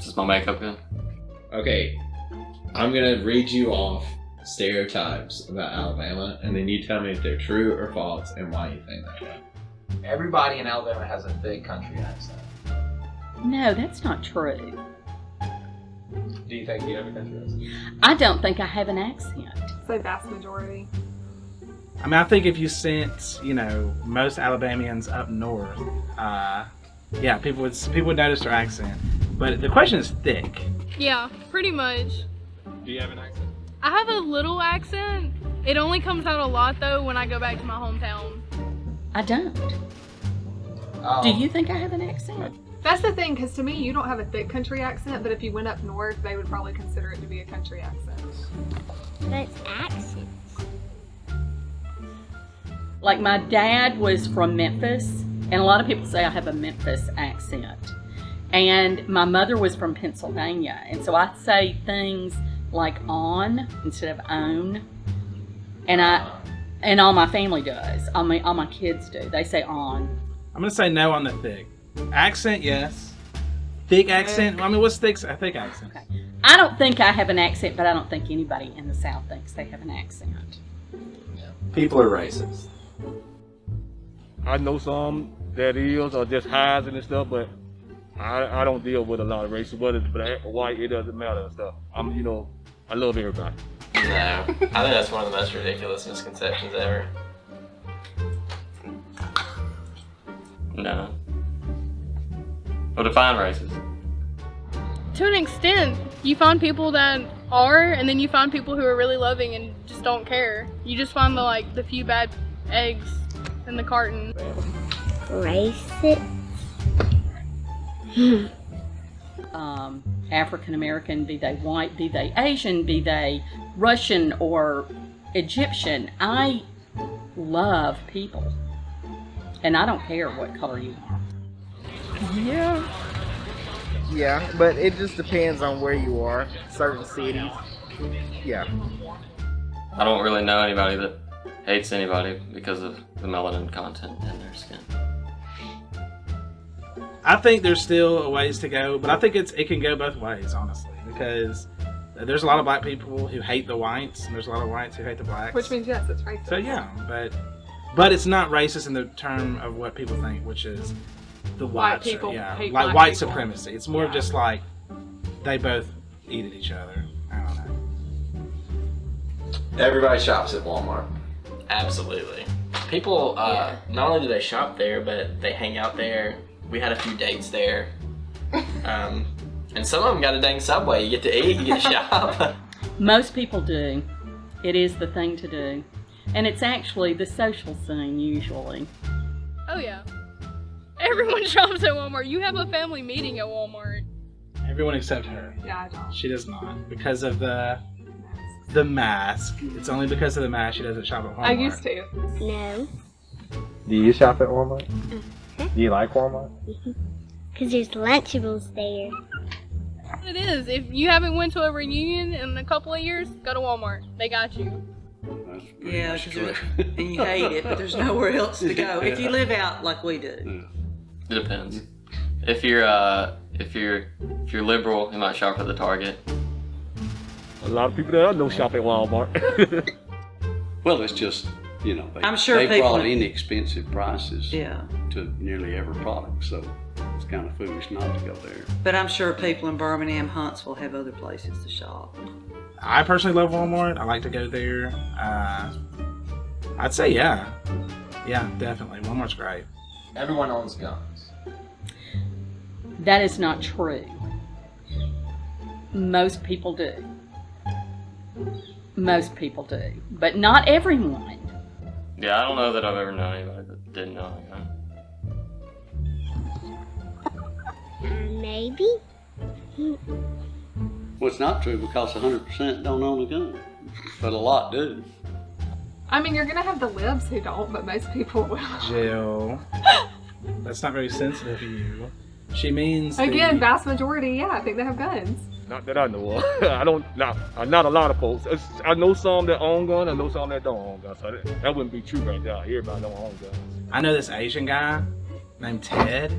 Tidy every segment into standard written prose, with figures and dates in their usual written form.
Is my makeup good? Okay, I'm gonna read you off stereotypes about Alabama, and then you tell me if they're true or false and why you think that way. Everybody in Alabama has a thick country accent. No, that's not true. Do you think you have a country accent? I don't think I have an accent. Say vast majority. I mean, I think if you sent, most Alabamians up north, yeah, people would notice their accent. But the question is thick. Yeah, pretty much. Do you have an accent? I have a little accent. It only comes out a lot though when I go back to my hometown. I don't. Do you think I have an accent? That's the thing, because to me, you don't have a thick country accent, but if you went up north, they would probably consider it to be a country accent. But it's accents. Like my dad was from Memphis, and a lot of people say I have a Memphis accent. And my mother was from Pennsylvania, and so I say things like on instead of own. And all my family does. All my kids do. They say on. I'm gonna say no on the thick. Accent, yes. Thick accent. I mean, what's thick? A thick accent. Okay. I don't think I have an accent, but I don't think anybody in the South thinks they have an accent. People are racist. I know some that is or just hides and stuff, but I don't deal with a lot of races, whether it's black or white, it doesn't matter and stuff. I love everybody. No, I think that's one of the most ridiculous misconceptions ever. No. Well, define racist. To an extent, you find people that are, and then you find people who are really loving and just don't care. You just find the few bad eggs in the carton. Racist? African American, be they white, be they Asian, be they Russian or Egyptian. I love people. And I don't care what color you are. Yeah, but it just depends on where you are. Certain cities. Yeah. I don't really know anybody that hates anybody because of the melanin content in their skin. I think there's still a ways to go, but I think it can go both ways, honestly, because there's a lot of black people who hate the whites, and there's a lot of whites who hate the blacks. Which means, yes, it's racist. So yeah, but it's not racist in the term of what people think, which is the White whites. people Yeah, hate like black white people. supremacy. It's more of just like they both eat at each other. I don't know. Everybody shops at Walmart. Absolutely. People, not only do they shop there, but they hang out there. We had a few dates there. And some of them got a dang Subway. You get to eat, you get to shop. Most people do. It is the thing to do. And it's actually the social scene, usually. Oh yeah. Everyone shops at Walmart. You have a family meeting at Walmart. Everyone except her. Yeah, I don't. She does not, because of the mask. It's only because of the mask she doesn't shop at Walmart. I used to. No. Do you shop at Walmart? Do you like Walmart? Because there's Lunchables there. It is. If you haven't went to a reunion in a couple of years, go to Walmart. They got you. Yeah, and you hate it, but there's nowhere else to go. If you live out like we do. It depends. If you're liberal, you might shop at the Target. A lot of people that I know shop at Walmart. Well, it's just, I'm sure they people- brought inexpensive prices Yeah. to nearly every product, so it's kind of foolish not to go there. But I'm sure people in Birmingham, Huntsville have other places to shop. I personally love Walmart. I like to go there. I'd say yeah. Yeah, definitely. Walmart's great. Everyone owns guns. That is not true. Most people do. Most people do. But not everyone. Yeah, I don't know that I've ever known anybody that didn't own a gun. Maybe. Well, it's not true because 100% don't own a gun, but a lot do. I mean, you're going to have the libs who don't, but most people will. Jill, that's not very sensitive of you. She means Again, vast majority, yeah, I think they have guns. Not that I know of. Not a lot of folks. I know some that own guns, I know some that don't own guns. So that wouldn't be true right there. Everybody don't own guns. I know this Asian guy named Ted,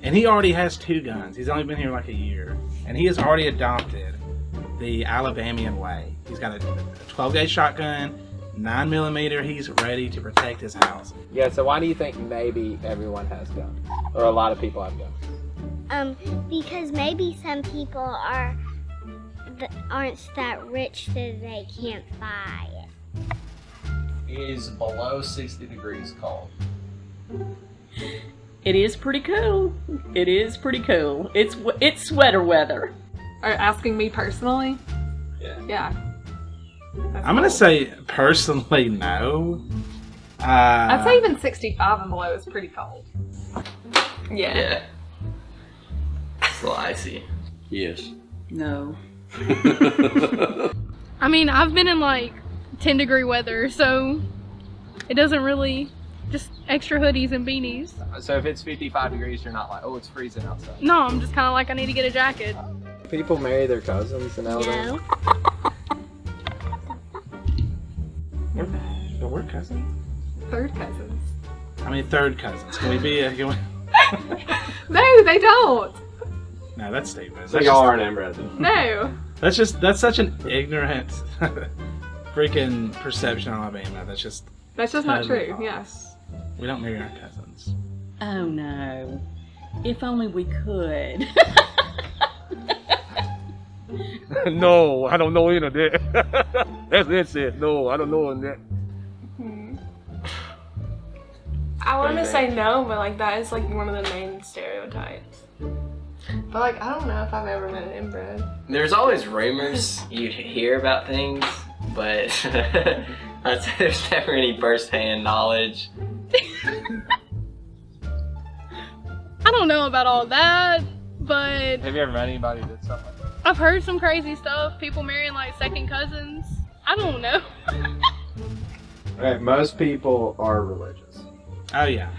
And he already has 2 guns. He's only been here like a year. And he has already adopted the Alabamian way. He's got a 12-gauge shotgun, 9mm. He's ready to protect his house. Yeah, so why do you think maybe everyone has guns? Or a lot of people have guns? Because maybe some people aren't that rich so they can't buy it. It is below 60 degrees cold. It is pretty cool. It is pretty cool. It's sweater weather. Are you asking me personally? Yeah. Yeah. I'm going to say personally no. I'd say even 65 and below is pretty cold. Yeah. It's a little icy. Yes. No. I mean, I've been in like 10-degree weather, so it doesn't really, just extra hoodies and beanies. So if it's 55 degrees, you're not like, oh, it's freezing outside. No, I'm just kind of like, I need to get a jacket. People marry their cousins in Alabama? No. But we're cousins. Third cousins. I mean, third cousins. Can we be? No, they don't. No, that's stupid. So y'all aren't inbred then? No. That's such an ignorant freaking perception on Alabama. That's just not totally true. false. Yes. We don't marry our cousins. Oh no. If only we could. No, I don't know any of that. That's it said. No, I don't know any of that. I want to say no, but like that is like one of the main stereotypes. But like I don't know if I've ever met an inbred. There's always rumors you hear about things, but I'd say there's never any first-hand knowledge. I don't know about all that, but Have you ever met anybody that did something like that? I've heard some crazy stuff. People marrying like second cousins. I don't know. Right, most people are religious. Oh yeah,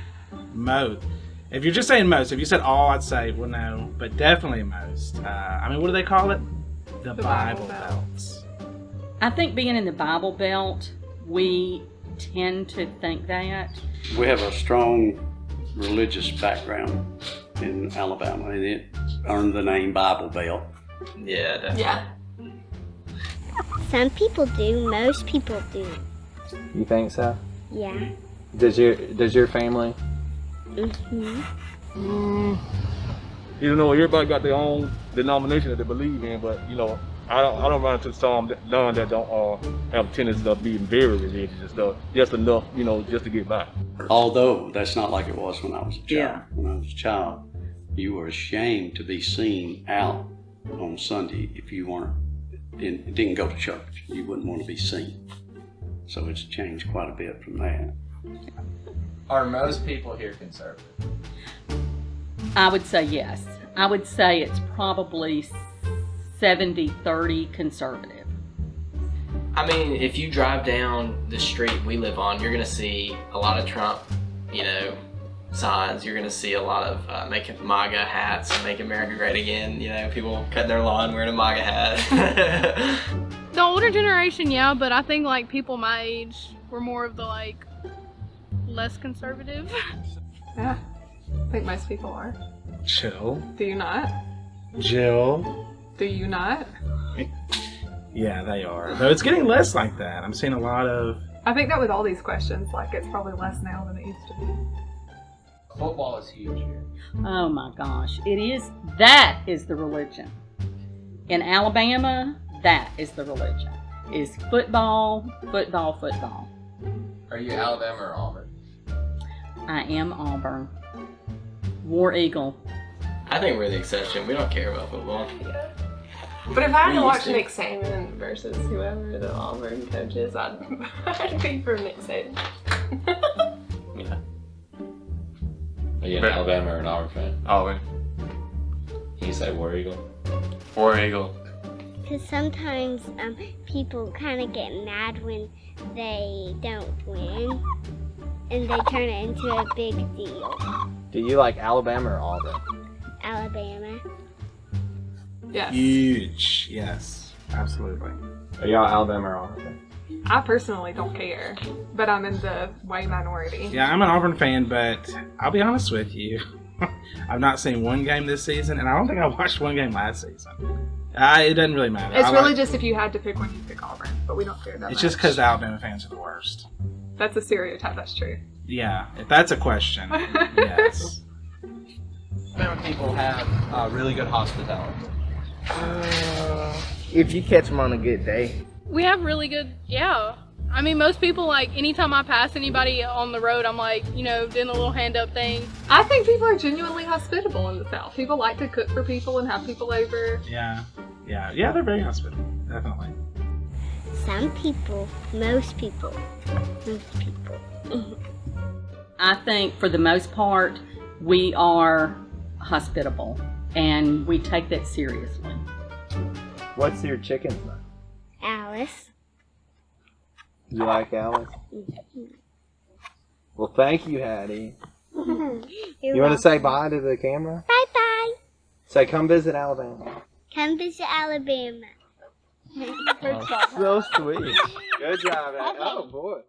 most. If you're just saying most, if you said all, I'd say well no, but definitely most. I mean, what do they call it? The Bible Belt. I think being in the Bible Belt, we tend to think that. We have a strong religious background in Alabama, and it earned the name Bible Belt. Yeah, definitely. Yeah. Some people do. Most people do. You think so? Yeah. Does your family? You know, everybody got their own denomination that they believe in, but you know, I don't run into some none that don't have tendencies of being very religious and stuff. Just enough, you know, just to get by. Although that's not like it was when I was a child. Yeah. When I was a child, you were ashamed to be seen out on Sunday if you didn't go to church. You wouldn't want to be seen. So it's changed quite a bit from that. Are most people here conservative? I would say yes. I would say it's probably 70-30 conservative. I mean, if you drive down the street we live on, you're gonna see a lot of Trump, signs. You're gonna see a lot of make MAGA hats, make America great again. People cutting their lawn wearing a MAGA hat. The older generation, yeah, but I think like people my age were more of the like less conservative. Yeah. I think most people are. Chill. Do you not? Jill. Do you not? Yeah, they are. Though it's getting less like that. I'm seeing a lot of. I think that with all these questions, like it's probably less now than it used to be. Football is huge here. Oh my gosh. It is. That is the religion. In Alabama, that is the religion. Is football, football, football. Are you Alabama or Auburn? I am Auburn. War Eagle. I think we're the exception. We don't care about football. Yeah. But if I had We to watch used to. Nick Saban versus whoever the Auburn coach is, I'd be for Nick Saban. Yeah. Are you an Alabama or an Auburn fan? Auburn. You say War Eagle? War Eagle. Because sometimes people kind of get mad when they don't win, and they turn it into a big deal. Do you like Alabama or Auburn? Alabama. Yes. Huge. Yes. Absolutely. Are y'all Alabama or Auburn fans? I personally don't care, but I'm in the way minority. Yeah, I'm an Auburn fan, but I'll be honest with you. I've not seen one game this season, and I don't think I watched one game last season. It doesn't really matter. It's really just if you had to pick one, you'd pick Auburn, but we don't care that much. It's just because the Alabama fans are the worst. That's a stereotype, that's true. Yeah, if that's a question, yes. Alabama people have really good hospitality. If you catch them on a good day. We have really good, yeah. I mean, most people, like, anytime I pass anybody on the road, I'm like, you know, doing the little hand up thing. I think people are genuinely hospitable in the South. People like to cook for people and have people over. Yeah, they're very hospitable, definitely. Some people, most people. I think for the most part, we are hospitable and we take that seriously. What's your chicken's name? Alice. You like Alice? Well, thank you, Hattie. You want to say bye to the camera? Bye-bye. Say, come visit Alabama. Come visit Alabama. So sweet. Good job, Hattie. Oh, boy.